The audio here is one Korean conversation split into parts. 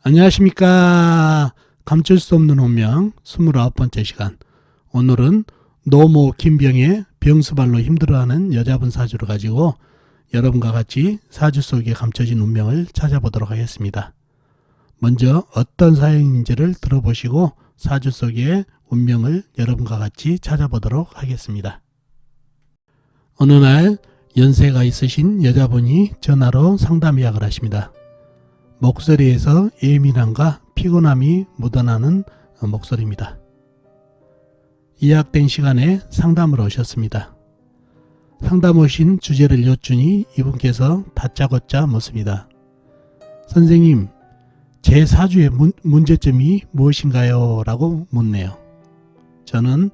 안녕하십니까. 감출 수 없는 운명 29번째 시간. 오늘은 노모 김병의 병수발로 힘들어하는 여자분 사주를 가지고 여러분과 같이 사주 속에 감춰진 운명을 찾아보도록 하겠습니다. 먼저 어떤 사연인지를 들어보시고 사주 속의 운명을 여러분과 같이 찾아보도록 하겠습니다. 어느 날 연세가 있으신 여자분이 전화로 상담 예약을 하십니다. 목소리에서 예민함과 피곤함이 묻어나는 목소리입니다. 예약된 시간에 상담을 오셨습니다. 상담 오신 주제를 여쭈니 이분께서 다짜고짜 묻습니다. 선생님, 제 사주의 문제점이 무엇인가요? 라고 묻네요. 저는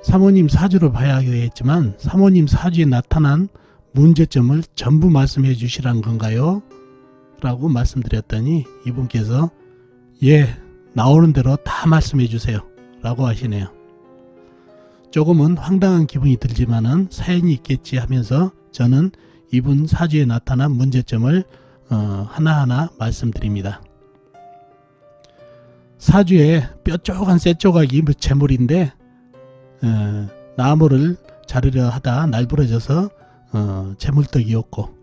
사모님 사주를 봐야 하겠지만 사모님 사주에 나타난 문제점을 전부 말씀해 주시란 건가요? 라고 말씀드렸더니 이분께서 나오는 대로 다 말씀해 주세요 라고 하시네요. 조금은 황당한 기분이 들지만은 사연이 있겠지 하면서 저는 이분 사주에 나타난 문제점을 하나하나 말씀드립니다. 사주에 뾰족한 쇠조각이 재물인데 나무를 자르려 하다 날부러져서 재물떡이었고,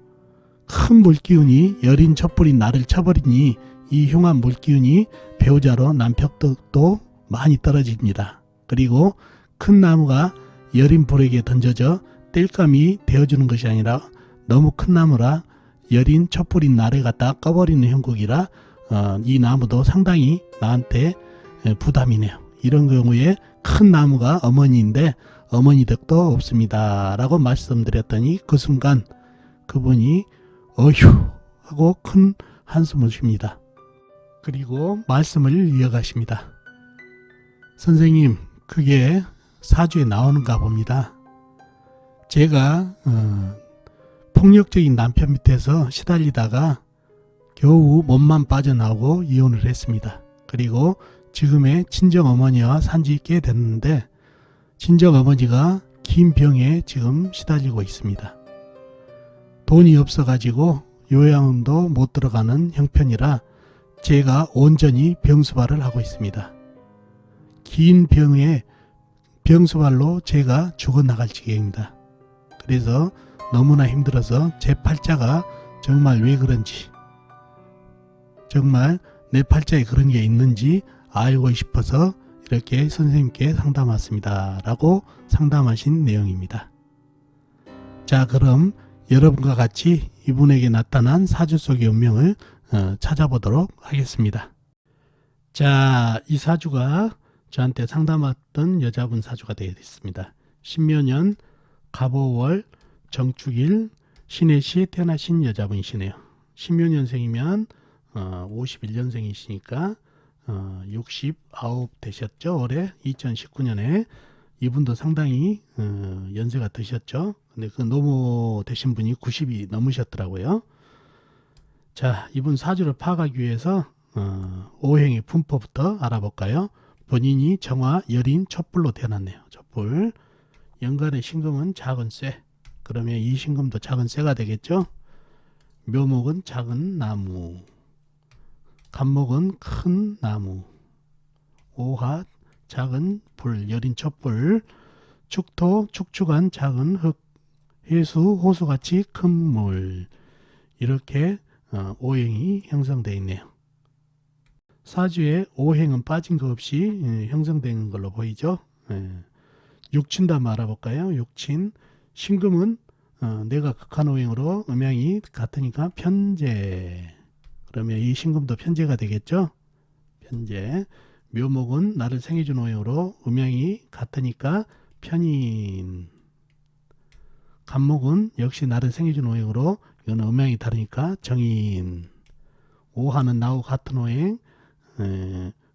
큰 물기운이 여린 촛불인 나를 쳐버리니 이 흉한 물기운이 배우자로 남편도 많이 떨어집니다. 그리고 큰 나무가 여린 불에게 던져져 땔감이 되어주는 것이 아니라 너무 큰 나무라 여린 촛불인 나를 갖다 꺼버리는 형국이라 이 나무도 상당히 나한테 부담이네요. 이런 경우에 큰 나무가 어머니인데 어머니 덕도 없습니다 라고 말씀드렸더니 그 순간 그분이 어휴 하고 큰 한숨을 쉽니다. 그리고 말씀을 이어가십니다. 선생님, 그게 사주에 나오는가 봅니다. 제가 폭력적인 남편 밑에서 시달리다가 겨우 몸만 빠져나오고 이혼을 했습니다. 그리고 지금의 친정어머니와 산지 꽤 됐는데 친정어머니가 긴 병에 지금 시달리고 있습니다. 돈이 없어가지고 요양원도 못 들어가는 형편이라 제가 온전히 병수발을 하고 있습니다. 긴 병에 병수발로 제가 죽어나갈 지경입니다. 그래서 너무나 힘들어서 제 팔자가 정말 왜 그런지, 정말 내 팔자에 그런 게 있는지 알고 싶어서 이렇게 선생님께 상담 왔습니다 라고 상담하신 내용입니다. 자, 그럼 여러분과 같이 이분에게 나타난 사주 속의 운명을 찾아보도록 하겠습니다. 자, 이 사주가 저한테 상담했던 여자분 사주가 되겠습니다. 신묘년 갑오월 정축일 신해시에 태어나신 여자분이시네요. 신묘년생이면 51년생이시니까 69 되셨죠. 올해 2019년에 이분도 상당히 연세가 드셨죠. 근데 그 노모 되신 분이 90이 넘으셨더라고요. 자, 이분 사주를 파악하기 위해서 오행의 분포부터 알아볼까요? 본인이 정화 여린 촛불로 태어났네요. 촛불. 연간의 신금은 작은 쇠. 그러면 이 신금도 작은 쇠가 되겠죠. 묘목은 작은 나무, 간목은 큰 나무, 오화 작은 불, 여린 촛불, 축토 축축한 작은 흙, 해수 호수같이 큰 물. 이렇게 오행이 형성되어 있네요. 사주에 오행은 빠진 거 없이 형성되는 걸로 보이죠. 육친도 한번 알아볼까요? 육친. 신금은 내가 극한 오행으로 음양이 같으니까 편재. 그러면 이 신금도 편재가 되겠죠. 편재. 묘목은 나를 생해준 오행으로 음양이 같으니까 편인. 간목은 역시 나를 생해준 오행으로 이거는 음양이 다르니까 정인. 오화는 나하고 같은 오행,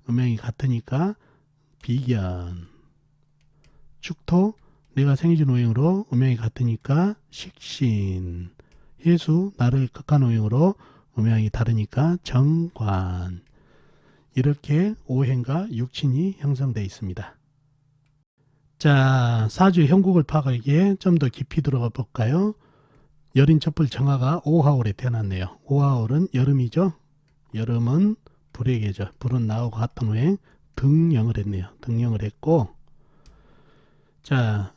음양이 같으니까 비견. 축토, 내가 생해준 오행으로 음양이 같으니까 식신. 해수, 나를 극한 오행으로 음양이 다르니까 정관. 이렇게 오행과 육친이 형성되어 있습니다. 자, 사주 형국을 파악하기에 좀 더 깊이 들어가 볼까요? 여린 촛불 정화가 5화월에 태어났네요. 5화월은 여름이죠. 여름은 불의 계절. 불은 나하고 같은 후에 등령을 했네요. 등령을 했고, 자,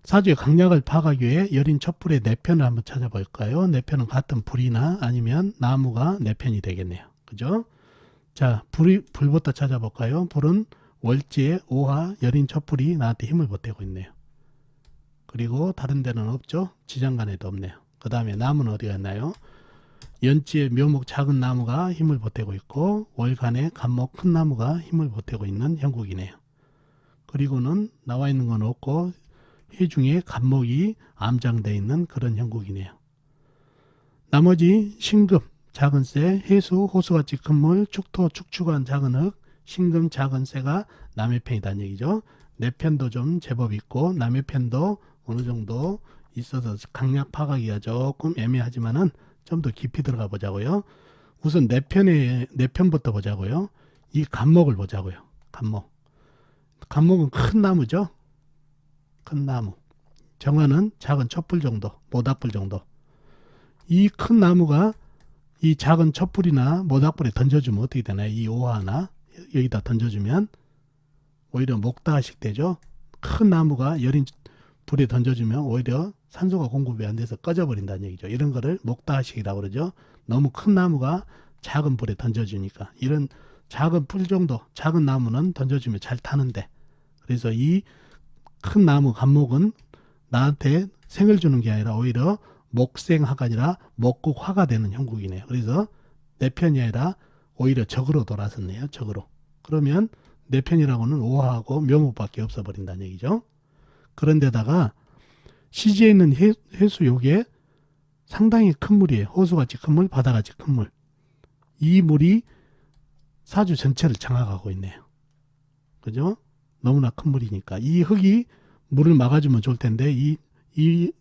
사주의 강약을 파악하기 위해 여린 촛불의 네 편을 한번 찾아볼까요? 네 편은 같은 불이나 아니면 나무가 네 편이 되겠네요. 그죠? 자, 불부터 찾아볼까요? 불은 월지에 오화 여린 촛불이 나한테 힘을 보태고 있네요. 그리고 다른 데는 없죠? 지장간에도 없네요. 그 다음에 나무는 어디가 있나요? 연지에 묘목 작은 나무가 힘을 보태고 있고, 월간에 간목 큰 나무가 힘을 보태고 있는 형국이네요. 그리고는 나와 있는 건 없고, 해중에 간목이 암장되어 있는 그런 형국이네요. 나머지 신금, 작은 새, 해수, 호수같이 큰 물, 축토, 축축한 작은 흙, 신금, 작은 새가 남의 편이라는 얘기죠. 내 편도 좀 제법 있고 남의 편도 어느 정도 있어서 강약 파악하기가 조금 애매하지만은 좀 더 깊이 들어가 보자고요. 우선 내 편부터 보자고요. 이 간목을 보자고요. 간목은 큰 나무죠. 큰 나무. 정화는 작은 촛불 정도, 모닥불 정도. 이 큰 나무가 이 작은 촛불이나 모닥불에 던져주면 어떻게 되나요? 이 오화나 여기다 던져주면 오히려 목다식 되죠. 큰 나무가 여린 불에 던져주면 오히려 산소가 공급이 안 돼서 꺼져버린다는 얘기죠. 이런 거를 목다식이라고 그러죠. 너무 큰 나무가 작은 불에 던져주니까. 이런 작은 풀 정도, 작은 나무는 던져주면 잘 타는데, 그래서 이 큰 나무 간목은 나한테 생을 주는 게 아니라 오히려 목생화가 아니라 목국화가 되는 형국이네요. 그래서 내 편이 아니라 오히려 적으로 돌아섰네요. 적으로. 그러면 내 편이라고는 오화하고 묘목밖에 없어버린다는 얘기죠. 그런데다가 시지에 있는 해수 요게 상당히 큰 물이에요. 호수같이 큰 물, 바다같이 큰 물. 이 물이 사주 전체를 장악하고 있네요. 그죠? 너무나 큰 물이니까. 이 흙이 물을 막아주면 좋을 텐데, 이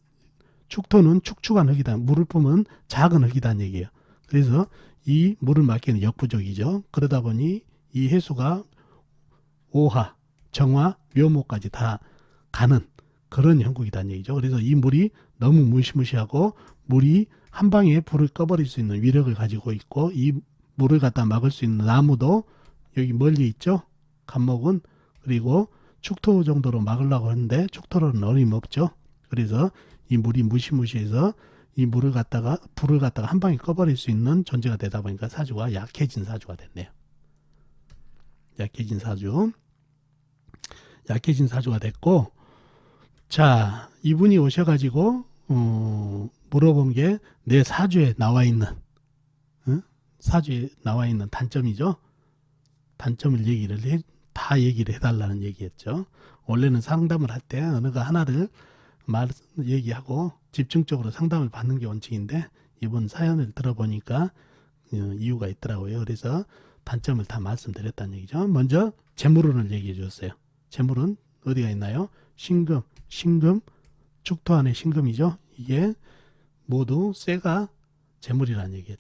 축토는 축축한 흙이다. 물을 뿜은 작은 흙이다는 얘기예요. 그래서 이 물을 막기는 역부족이죠. 그러다 보니 이 해수가 오화, 정화, 묘목까지 다 가는 그런 형국이라는 얘기죠. 그래서 이 물이 너무 무시무시하고 물이 한 방에 불을 꺼버릴 수 있는 위력을 가지고 있고, 이 물을 갖다 막을 수 있는 나무도 여기 멀리 있죠. 간목은. 그리고 축토 정도로 막으려고 하는데 축토로는 어림없죠. 그래서 이 물이 무시무시해서 이 불을 갖다가 한 방에 꺼버릴 수 있는 존재가 되다 보니까 사주가 약해진 사주가 됐네요. 약해진 사주가 됐고, 자, 이분이 오셔가지고 물어본 게 내 사주에 나와 있는 단점이죠. 단점을 다 얘기를 해달라는 얘기였죠. 원래는 상담을 할 때 어느 거 하나를 얘기하고 집중적으로 상담을 받는 게 원칙인데, 이번 사연을 들어보니까 이유가 있더라고요. 그래서 단점을 다 말씀드렸다는 얘기죠. 먼저 재물운을 얘기해 주셨어요. 재물은 어디가 있나요? 신금, 축토 안에 신금이죠. 이게 모두 쇠가 재물이라는 얘기예요.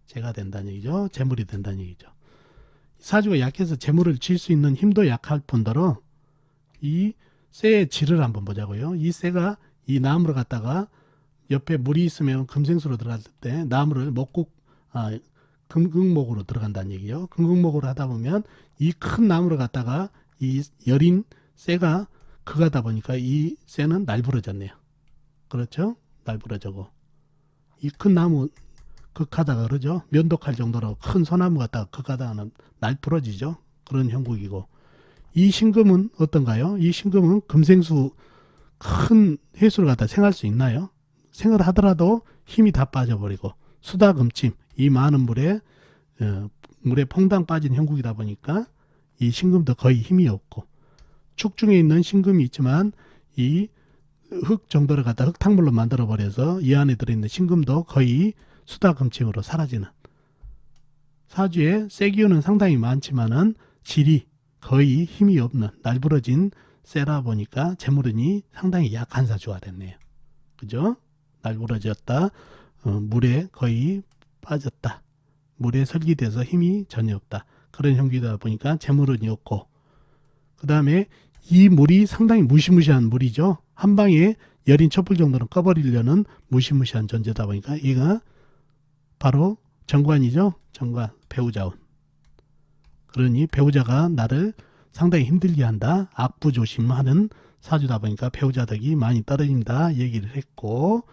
재가 된다는 얘기죠. 재물이 된다는 얘기죠. 사주가 약해서 재물을 질 수 있는 힘도 약할 뿐더러 이 쇠의 질을 한번 보자고요. 이 쇠가 이 나무를 갖다가 옆에 물이 있으면 금생수로 들어갔을 때 나무를 금극목으로 들어간다는 얘기예요. 금극목으로 하다 보면 이 큰 나무를 갖다가 이 여린 쇠가 극하다 보니까 이 쇠는 날부러졌네요. 그렇죠? 날부러져고 이 큰 나무 극하다가 그러죠. 면도칼 정도로 큰 소나무 갖다가 극하다가는 날 부러지죠. 그런 형국이고, 이 신금은 어떤가요? 이 신금은 금생수 큰 해수를 갖다 생할 수 있나요? 생을 하더라도 힘이 다 빠져버리고 수다금침 이 많은 물에 퐁당 빠진 형국이다 보니까 이 신금도 거의 힘이 없고, 축중에 있는 신금이 있지만 이 흙 정도를 갖다 흙탕물로 만들어 버려서 이 안에 들어있는 신금도 거의 수다금침으로 사라지는, 사주에 쇠기운은 상당히 많지만은 질이 거의 힘이 없는 날부러진 쇠라 보니까 재물운이 상당히 약한 사주가 됐네요. 그죠? 날부러졌다. 물에 거의 빠졌다. 물에 설기돼서 힘이 전혀 없다. 그런 형기다 보니까 재물운이 없고, 그 다음에 이 물이 상당히 무시무시한 물이죠. 한 방에 여린 촛불 정도는 꺼버리려는 무시무시한 존재다 보니까 얘가 바로 정관이죠. 정관, 배우자운. 그러니 배우자가 나를 상당히 힘들게 한다. 악부조심하는 사주다 보니까 배우자 덕이 많이 떨어진다 얘기를 했고,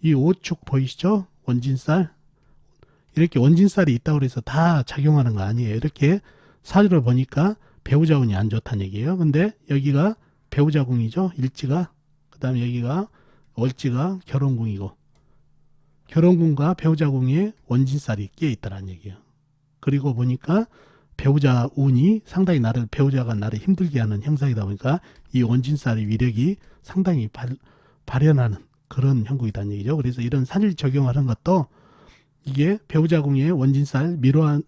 이 오축 보이시죠? 원진살. 이렇게 원진살이 있다고 해서 다 작용하는 거 아니에요. 이렇게 사주를 보니까 배우자 운이 안 좋다는 얘기예요. 근데 여기가 배우자 궁이죠. 일지가. 그 다음에 여기가 월지가 결혼궁이고, 결혼궁과 배우자 궁에 원진살이 끼어 있다는 얘기예요. 그리고 보니까 배우자 운이 상당히 배우자가 나를 힘들게 하는 형상이다 보니까 이 원진살의 위력이 상당히 발현하는 그런 형국이라는 얘기죠. 그래서 이런 살을 적용하는 것도 이게 배우자 궁에 원진살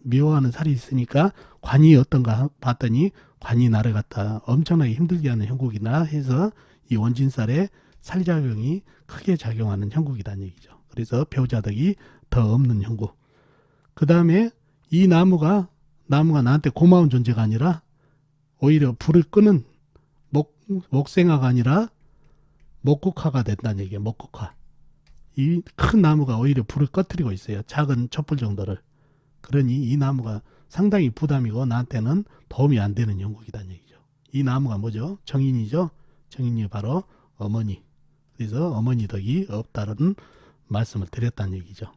미워하는 살이 있으니까 관이 어떤가 봤더니 관이 나를 갖다 엄청나게 힘들게 하는 형국이나 해서 이 원진살에 살작용이 크게 작용하는 형국이라는 얘기죠. 그래서 배우자 덕이 더 없는 형국. 그 다음에 이 나무가 나한테 고마운 존재가 아니라 오히려 불을 끄는 목생화가 아니라 목국화가 된다는 얘기예요. 목국화. 이 큰 나무가 오히려 불을 꺼뜨리고 있어요. 작은 촛불 정도를. 그러니 이 나무가 상당히 부담이고 나한테는 도움이 안 되는 형국이라는 얘기죠. 이 나무가 뭐죠? 정인이죠. 정인이 바로 어머니. 그래서 어머니 덕이 없다는 말씀을 드렸다는 얘기죠.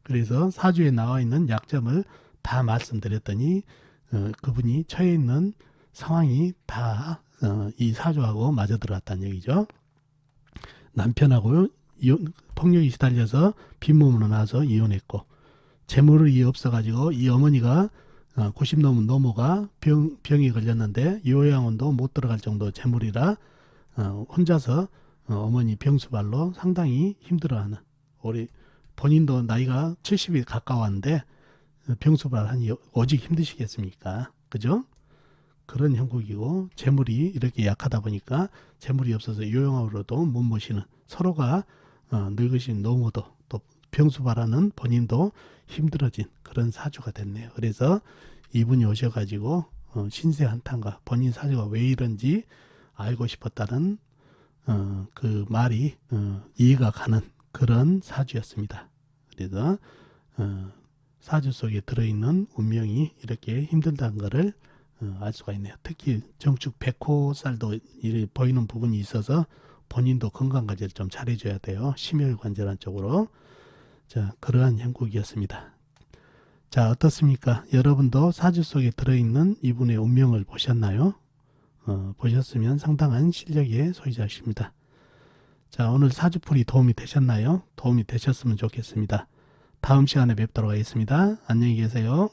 그래서 사주에 나와 있는 약점을 다 말씀드렸더니 그분이 처해 있는 상황이 다 이 사주하고 맞아 들어갔다는 얘기죠. 남편하고 폭력이 시달려서 빈몸으로 나와서 이혼했고, 재물이 없어가지고 이 어머니가 90 넘은 노모가 병이 걸렸는데 요양원도 못 들어갈 정도 재물이라 혼자서 어머니 병수발로 상당히 힘들어하는, 우리 본인도 나이가 70이 가까웠는데 병수발 하니 오직 힘드시겠습니까? 그죠? 그런 형국이고, 재물이 이렇게 약하다 보니까 재물이 없어서 요양원으로도 못 모시는, 서로가 늙으신 노모도 또 병수발하는 본인도 힘들어진 그런 사주가 됐네요. 그래서 이분이 오셔가지고 신세 한탄과 본인 사주가 왜 이런지 알고 싶었다는 그 말이 이해가 가는 그런 사주였습니다. 그래서 사주 속에 들어있는 운명이 이렇게 힘들다는 것을 알 수가 있네요. 특히 정축 백호살도 보이는 부분이 있어서 본인도 건강관리를 좀 잘해줘야 돼요. 심혈관절한 쪽으로. 자, 그러한 형국이었습니다. 자, 어떻습니까? 여러분도 사주 속에 들어있는 이분의 운명을 보셨나요? 보셨으면 상당한 실력의 소유자십니다. 자, 오늘 사주풀이 도움이 되셨나요? 도움이 되셨으면 좋겠습니다. 다음 시간에 뵙도록 하겠습니다. 안녕히 계세요.